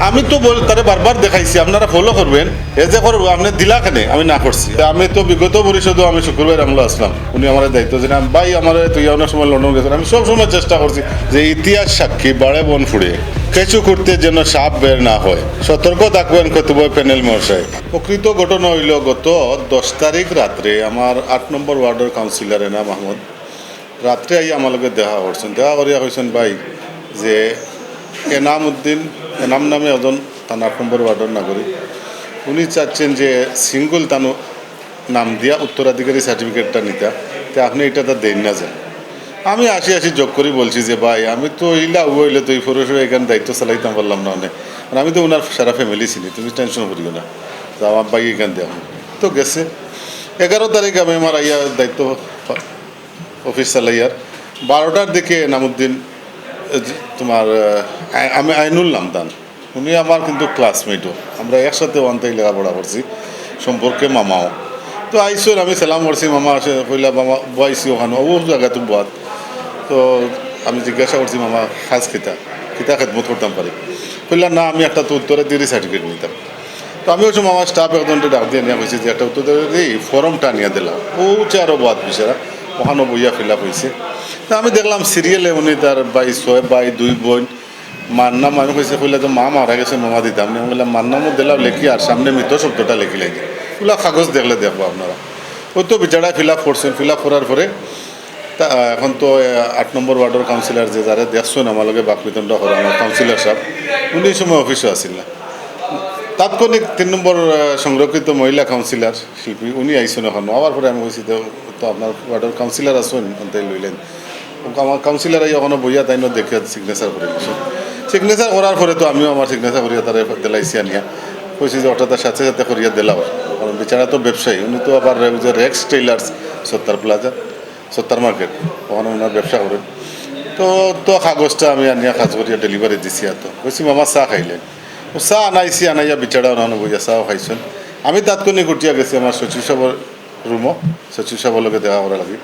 আমি তো তারে বারবার দেখাইছি, আপনারা ফলো করবেন। এ যে করবো আপনি দিলা কেন, আমি না করছি। আমি তো বিগত পরিষদও আমি শুক্রবার আমলা আসলাম, উনি আমার দায়িত্ব দিলেন। ভাই আমার তুই অনেক সময় লন্ডন গেছেন, আমি সব সময় চেষ্টা করছি যে ইতিহাস সাক্ষী বাড়ে বন ফুড়ে কেঁচু করতে যেন সাপ বের না হয়, সতর্ক থাকবেন কতব প্যানেল মশাই। প্রকৃত ঘটনা হইল গত 10 তারিখ রাত্রে আমার 8 নম্বর ওয়ার্ডের কাউন্সিলর এনা মাহমুদ রাত্রে আই আমার লগে দেখা করছেন। দেখা করিয়া কইছেন ভাই যে এনাম উদ্দিন, এনাম নামে একজন তার 8 নম্বর ওয়ার্ডের নাগরিক, উনি চাচ্ছেন যে সিঙ্গল তানো নাম দিয়া উত্তরাধিকারী সার্টিফিকেটটা নিতা, তো আপনি এটা তো দেন না যান। আমি আসি যোগ করি বলছি যে ভাই আমি তো ইলা হইলে তো এই পৌরসভা এখানে দায়িত্ব চালাইতাম পারলাম না অনেক, আর আমি তো ওনার সারা ফ্যামিলি চিনি, তুমি টেনশন করিও না, তো আমার ভাই এখান দিয়ে তো গেছে। 11 তারিখ আমি আমার আইয়া দায়িত্ব অফিস চালাইয়ার 12টার দিকে নামুদ্দিন তোমার আমি আইনুল নামদান, উনি আমার কিন্তু ক্লাসমেটও, আমরা একসাথে ওয়ানতেই লেখাপড়া করছি, সম্পর্কে মামাও। তো আইসর আমি সালাম করছি, মামা আসে কইলা মামা বয়াইছি ওখানে ও জায়গা তো বাদ। তো আমি জিজ্ঞাসা করছি মামা খাস খিতা খিতা খেদমত করতাম পারি, কইলা না আমি একটা তো উত্তরাধিকারী সার্টিফিকেট নিতাম। তো আমি হচ্ছে মামার স্টাফ একজনটা ডাক দিয়ে নেওয়া হয়েছে যে একটা উত্তরাধিকারী ফর্মটা নিয়ে দিলাম, ও আরও বাদ বিচারা ওখানে বইয়া ফিল আপ হয়েছে। তা আমি দেখলাম সিরিয়ালে উনি তার ভাই 6 ভাই 2 বোন, মার নাম আমি কইছে কইলে তো মা মারা গেছে মামা দিতাম না, বললাম মার নামও দিলাম লেখি আর সামনে মৃত শব্দটা লেখি লাগে, ওগুলো কাগজ দেখলে দেখবো আপনারা। ওই তো বিচারা ফিল আপ করছেন, ফিল আপ করার পরে তা এখন তো 8 নম্বর ওয়ার্ডের কাউন্সিলর যে যারা দেখছেন আমার লগে বাকবিতণ্ড করে আমার কাউন্সিলর সাহেব, উনি সময় অফিসে আসিল না। তাৎক্ষণিক 3 নম্বর সংরক্ষিত মহিলা কাউন্সিলর শিল্পী উনি আইসেন এখনো, আবার পরে আমি বলছি তো আপনার ওয়ার্ডের কাউন্সিলর আসুন তাই লইলেন। আমার কাউন্সিলর আই এখনো বইয়া তাই দেখে সিগনেচার করে দিয়েছেন। সিগনেচার করার পরে তো আমিও আমার সিগনেচার করিয়া তারা দিলাইছি আনিয়া, কইছি যে ওটা সাথে সাথে করিয়া দিলাম, কারণ বেচারা তো ব্যবসায়ী, উনি তো আবার যে রেক্স টেইলার্স সত্তার প্লাজা সত্তার মার্কেট ওখানে ওনার ব্যবসা করেন। তো তো কাগজটা আমি আনিয়া কাজ করিয়া ডেলিভারি দিছি, আর তো কইছি মামা চা খাইলেন, চা আনাইছি, আনাইয়া বিচারা ওনানো বইয়া চাও খাইছেন। আমি তাৎক্ষণিক উঠিয়া গেছি আমার সচিব সাহেবের রুমও, সচিব সাহেবের লগে দেখা করা লাগে।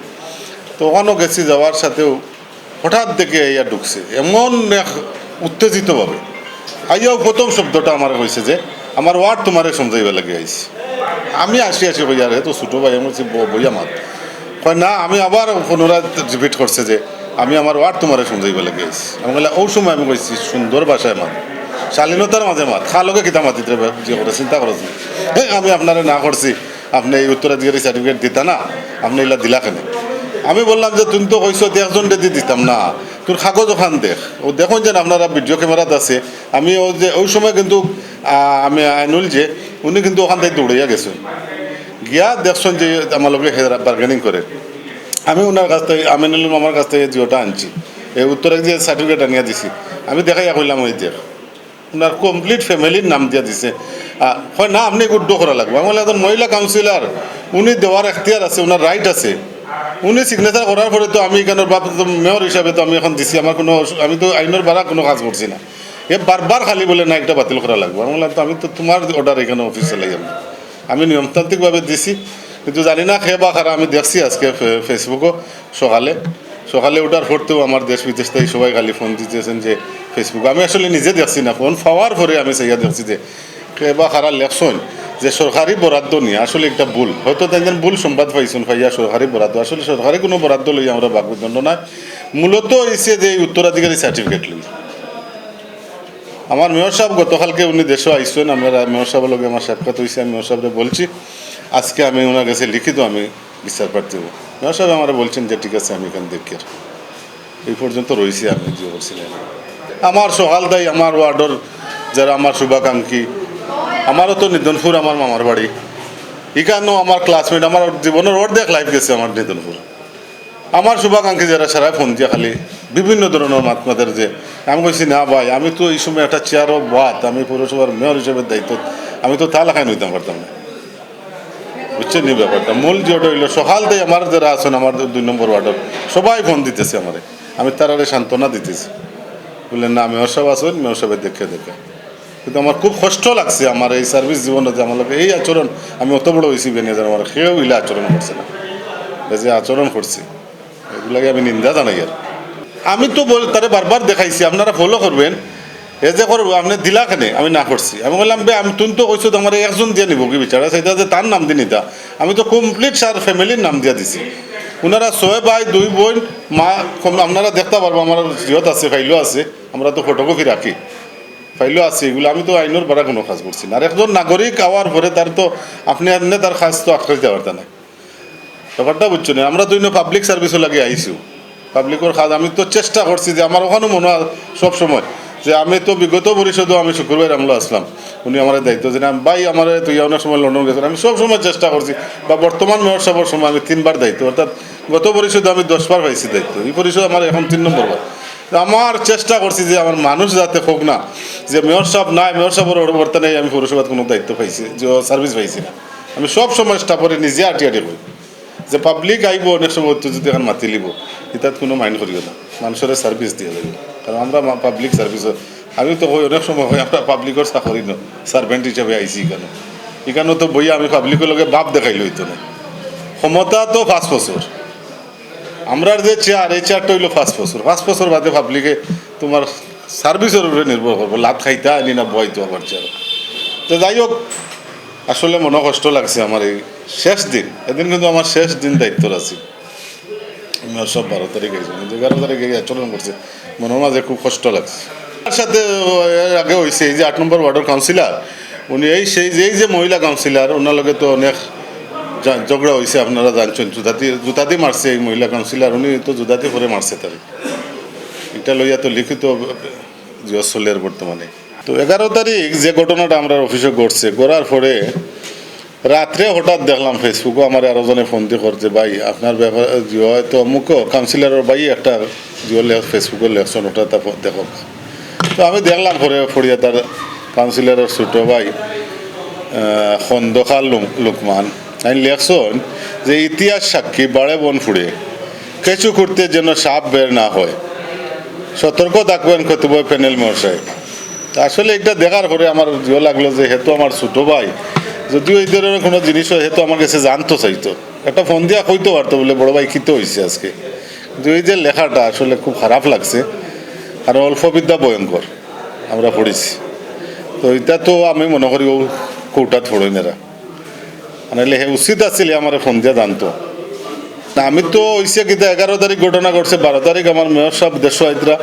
তো ওখানেও গেছি, যাওয়ার সাথেও হঠাৎ দেখে আইয়া ঢুকছে এমন এক উত্তেজিতভাবে, আইয়াও প্রথম শব্দটা আমার কইছে যে আমার ওয়ার্ড তোমারে সমঝাইবা লাগে আইছি। আমি আসি কইয়া রে তো ছোটো ভাই আমি বলছি বইয়া মাত, কয় না আমি আবার পুনরায় রিপিট করছে যে আমি আমার ওয়ার্ড তোমারে সমঝাইবা লাগে আইছি। আমি বললাম ওই সময় আমি কইছি সুন্দর ভাষায় মাত, শালীনতার মাঝে মাত, খালোকে কিতা মাতিতে যে করে চিন্তা করছ না, হ্যাঁ আমি আপনারা না করছি, আপনি এই উত্তরাধিকারী সার্টিফিকেট দিতা না, আপনি এগুলা দিলা কেন? আমি বললাম যে তুমি তো কইছো একজন দিয়ে দিতাম না, তোর কাগজ ওখান দেখ, ও দেখুন যেন আপনারা ভিডিও ক্যামেরাত আছে। আমি ও যে ওই সময় কিন্তু আমি আইনুল যে উনি কিন্তু ওখান থেকে দৌড়াইয়া গেছেন, গিয়া দেখছেন যে আমার লোকে বার্গেনিং করে। আমি ওনার কাছ থেকে আমিনুল মামার কাছ থেকে জিওটা আনছি, এই উত্তরে যে সার্টিফিকেট আনিয়া দিছি, আমি দেখাইয়া কইলাম ওই দেখ ওনার কমপ্লিট ফ্যামিলির নাম দিয়া দিছে। হয় না আপনি গুড্ড করা লাগবে, আমি বললাম মহিলা কাউন্সিলর উনি দেওয়ার এখতিয়ার আছে, ওনার রাইট আছে, উনি সিগনেচার করার পরে তো আমি এখানে মেয়র হিসাবে তো আমি এখন দিছি, আমার কোনো আমি তো আইনের বাড়া কোনো কাজ করছি না। এ বারবার খালি বলে না একটা বাতিল করা লাগবে, আমি বললাম তো আমি তো তোমার অর্ডার এখানে অফিসে লাগে আমি নিয়মতান্ত্রিকভাবে দিছি, কিন্তু জানি না খেয়ে বা খারা। আমি দেখছি আজকে ফেসবুকও সকালে ওঠার পরতেও আমার দেশ বিদেশ থেকে সবাই খালি ফোন দিতেছেন যে ফেসবুক, আমি আসলে নিজে দেখছি না, ফোন পাওয়ার পরে আমি সেইয়া দেখছি যে খেয়ে বা খারা লেখছেন যে সরকারি বরাদ্দ নিয়ে আসলে একটা ভুল, হয়তো তাই ভুল সংবাদ পাইছেন ভাইয়া সরকারি বরাদ্দ, আসলে সরকারি কোনো বরাদ্দ লই আমরা বাকবিদণ্ড নয়, মূলত হয়েছে যে উত্তরাধিকারী সার্টিফিকেট লই। আমার মেয়র সাহেব গতকালকে উনি দেশে আইসেন, আমরা মেয়র সাহেবের লগে আমার সাক্ষাৎ হয়েছে, আমি মেয়র সাহেবরে বলছি আজকে আমি ওনার কাছে লিখিত আমি বিচার প্রার্থী হব। মেয়র সাহেব আমার বলছেন যে ঠিক আছে আমি এখান দেখি, এই পর্যন্ত রয়েছি আমি যে বলছিলেন। আমার সকাল দায়ী আমার ওয়ার্ডের যারা আমার শুভাকাঙ্ক্ষী, আমারও তো নিধনপুর আমার মামার বাড়ি, এখানেও আমার ক্লাসমেট, আমার জীবনের অর্ধেক লাইফ গেছে আমার নিধনপুর। আমার শুভাকাঙ্ক্ষী যারা সারা ফোন দিয়ে খালি বিভিন্ন ধরনের মাতমাদের যে আমি কইছি না ভাই আমি তো এই সময় একটা চেয়ারও বাদ, আমি পৌরসভার মেয়র হিসেবে দায়িত্ব, আমি তো তা লেখায় নিতাম পারতাম না, বুঝছেন নি ব্যাপারটা। মূল যেটা হইলো সকাল দিয়ে আমার যারা আছেন আমার 2 নম্বর ওয়ার্ডের সবাই ফোন দিতেছে আমারে, আমি তারারে সান্ত্বনা দিতেছি, বললেন না মেয়র সাহেব আসেন, মেয়র সাহেবের দেখে কিন্তু আমার খুব কষ্ট লাগছে আমার এই সার্ভিস জীবনে যে আমার এই আচরণ, আমি অত বড় হয়েছি বেনিয়ে আমার কেউ ইলা আচরণ করছে না, যে আচরণ করছি এগুলাকে আমি নিন্দা জানাই। আর আমি তো তারে বারবার দেখাইছি, আপনারা ফলো করবেন। এ যে করবো আপনি দিলা কেনে আমি না করছি আমি বললাম বে আমি তুমি তো কইছো তোমার একজন দিয়ে নিব কি বিচারা সেটা যে তার নাম দিয়ে নিতা আমি তো কমপ্লিট সার ফ্যামিলির নাম দিয়ে দিছি ওনারা 6 ভাই 2 বোন মা আপনারা দেখতে পারবো আমার জিহত আছে ফাইলও আছে আমরা তো ফটোকপি রাখি ফাইলও আছে এগুলো আমি তো আইনের বাড়া কোনো কাজ করছি না আর একজন নাগরিক আওয়ার পরে তার তো আপনি তার কাজ তো আটকে দিতে পারতেন না ব্যাপারটা বুঝছো না আমরা তো পাবলিক সার্ভিসও লাগে আইসিও পাবলিকের কাজ আমি তো চেষ্টা করছি যে আমার ওখানেও মনে হয় সবসময় যে আমি তো বিগত পরিষদও আমি শুক্রবার আমলা আসলাম উনি আমার দায়িত্ব যে ভাই আমার তুই অনেক সময় লন্ডন গেছেন আমি সবসময় চেষ্টা করছি বা বর্তমান মেয়র সাহেবের সময় আমি 3বার দায়িত্ব অর্থাৎ গত পরিষদে আমি 10বার পাইছি দায়িত্ব এই পরিষদ আমার এখন 3 নম্বর বার আমার চেষ্টা করছি যে আমার মানুষ যাতে হোক না যে মেয়র সাহেব নাই মেয়র সাহেবের অবর্তনে আমি পৌরসভার কোনো দায়িত্ব পাইছি যে সার্ভিস পাইছি না আমি সব সময় স্টাফরে নিজে আটি করি যে পাবলিক আইব অনেক সময় যদি এখন মাতি লিব এটাত কোনো মাইন্ড করিও না মানুষের সার্ভিস দিয়ে যাবে কারণ আমরা পাবলিক সার্ভিস আমি তো অনেক সময় হয় আমরা পাবলিকের চাকরি ন সার্ভেন্ট হিসাবে আইসি এখানেও তো বইয়া আমি পাবলিকের লগে ভাব দেখাইল হইতো না ক্ষমতা তো 5 বছর আমরা যে চেয়ার এই চেয়ারটা হইলো 5 বছর বাদে পাবলিকে তোমার সার্ভিসের উপরে নির্ভর করবো লাভ খাইতা আনি না বইতো আবার চেয়ার তো যাই হোক আসলে মনে কষ্ট লাগছে আমার এই শেষ দিন এদিন কিন্তু আমার শেষ দিন দায়িত্ব আছি আমি সব 12 তারিখে গেছি 11 তারিখে আচরণ করছে মনের মাঝে খুব কষ্ট লাগছে তার সাথে এর আগে হয়েছে এই যে 8 নম্বর ওয়ার্ডের কাউন্সিলর উনি এই যে মহিলা কাউন্সিলর ওনার লগে তো অনেক ঝগড়া হয়েছে আপনারা জানছেন জুতাতি মারছে এই মহিলা কাউন্সিলর উনি তো জুতাতি করে মারছে তার এটা লইয়া তো লিখিত চলের বর্তমানে তো 11 তারিখ যে ঘটনাটা আমরা অফিসে ঘটছে করার পরে রাত্রে হঠাৎ দেখলাম ফেসবুকে আমার আরো জনে ফোন দিয়ে করছে ভাই আপনার ব্যাপার হয়তো অমুক কাউন্সিলরের ভাই একটা ফেসবুকে লেখছেন ওটা তা দেখো তো আমি দেখলাম পরে ফরিয়া তার কাউন্সিলরের ছোট ভাই খন্দকার লোকমান আমি লেখছেন যে ইতিহাস সাক্ষী বাড়ে বন ফুড়ে কেঁচু করতে যেন সাপ বের না হয় সতর্ক থাকবেন কতিপয় প্যানেল মেয়র সাহেব আসলে এটা দেখার পরে আমার জিও লাগলো যে হেতু আমার ছোট ভাই যদিও এই ধরনের কোনো জিনিস হয় হেতু আমার কাছে জানতো চাইতো একটা ফোন দিয়া কইতে পারতো বলে বড় ভাই খিতে হয়েছে আজকে কিন্তু এই যে লেখাটা আসলে খুব খারাপ লাগছে আর অল্পবিদ্যা ভয়ঙ্কর আমরা পড়েছি তো এটা তো আমি মনে করি ও কৌটাত পড়ইনেরা নাহলে হে উচিত আছিল আমার ফোন দিয়া জানতো না আমি তো হয়েছে কিন্তু 11 তারিখ ঘটনা ঘটছে 12 তারিখ আমার মেয়র সাহেব দেশ আইতরা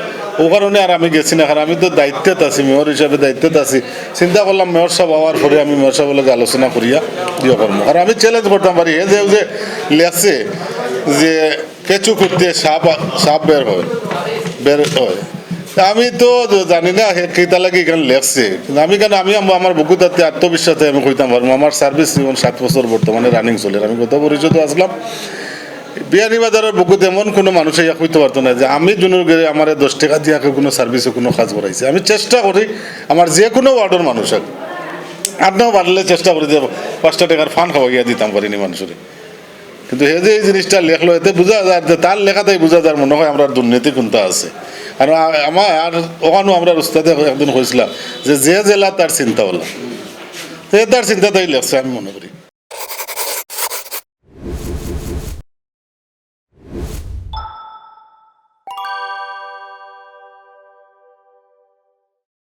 ও কারণে আর আমি গেছি না কারণ আমি তো দায়িত্বত আছি মেয়র হিসাবে দায়িত্বত আছি চিন্তা করলাম মেয়র সাহেব হওয়ার পরে আমি মেয়র সাহেবের লগে আলোচনা করিয়া ইয়ে করবো আর আমি চ্যালেঞ্জ করতাম পারি হে যে লেখছে যে কেঁচু করতে সাপ বের হয় আমি তো জানি না কেটা লাগে এখানে লেখছে কিন্তু আমি কেন আমি আমার বুকুতাতে আত্মবিশ্বাসে আমি কইতাম পারবো আমার সার্ভিস জীবন 7 বছর বর্তমানে রানিং চলে আমি গত পরিষদে আসলাম বিয়ানীবাজারের বুকুতে এমন কোনো মানুষ ইয়া কইতে পারতো না যে আমি জনের গেলে আমার 10 টাকা দিয়ে কোনো সার্ভিসে কোনো কাজ করাইছে আমি চেষ্টা করি আমার যে কোনো ওয়ার্ডের মানুষ আপনাও পারলে চেষ্টা করি যে 5 টাকার ফান খাওয়াইয়া দিতাম পারিনি মানুষের কিন্তু এই যে এই জিনিসটা লেখলো এতে বোঝা যায় যে তার লেখাতেই বোঝা যায় মনে হয় আমরা দুর্নীতি কোনটা আছে আর আমার আর ওখানেও আমরা উস্তাদে একদিন হয়েছিলাম যে জেলা তার চিন্তা হলো তার চিন্তাটাই লেখছে আমি মনে করি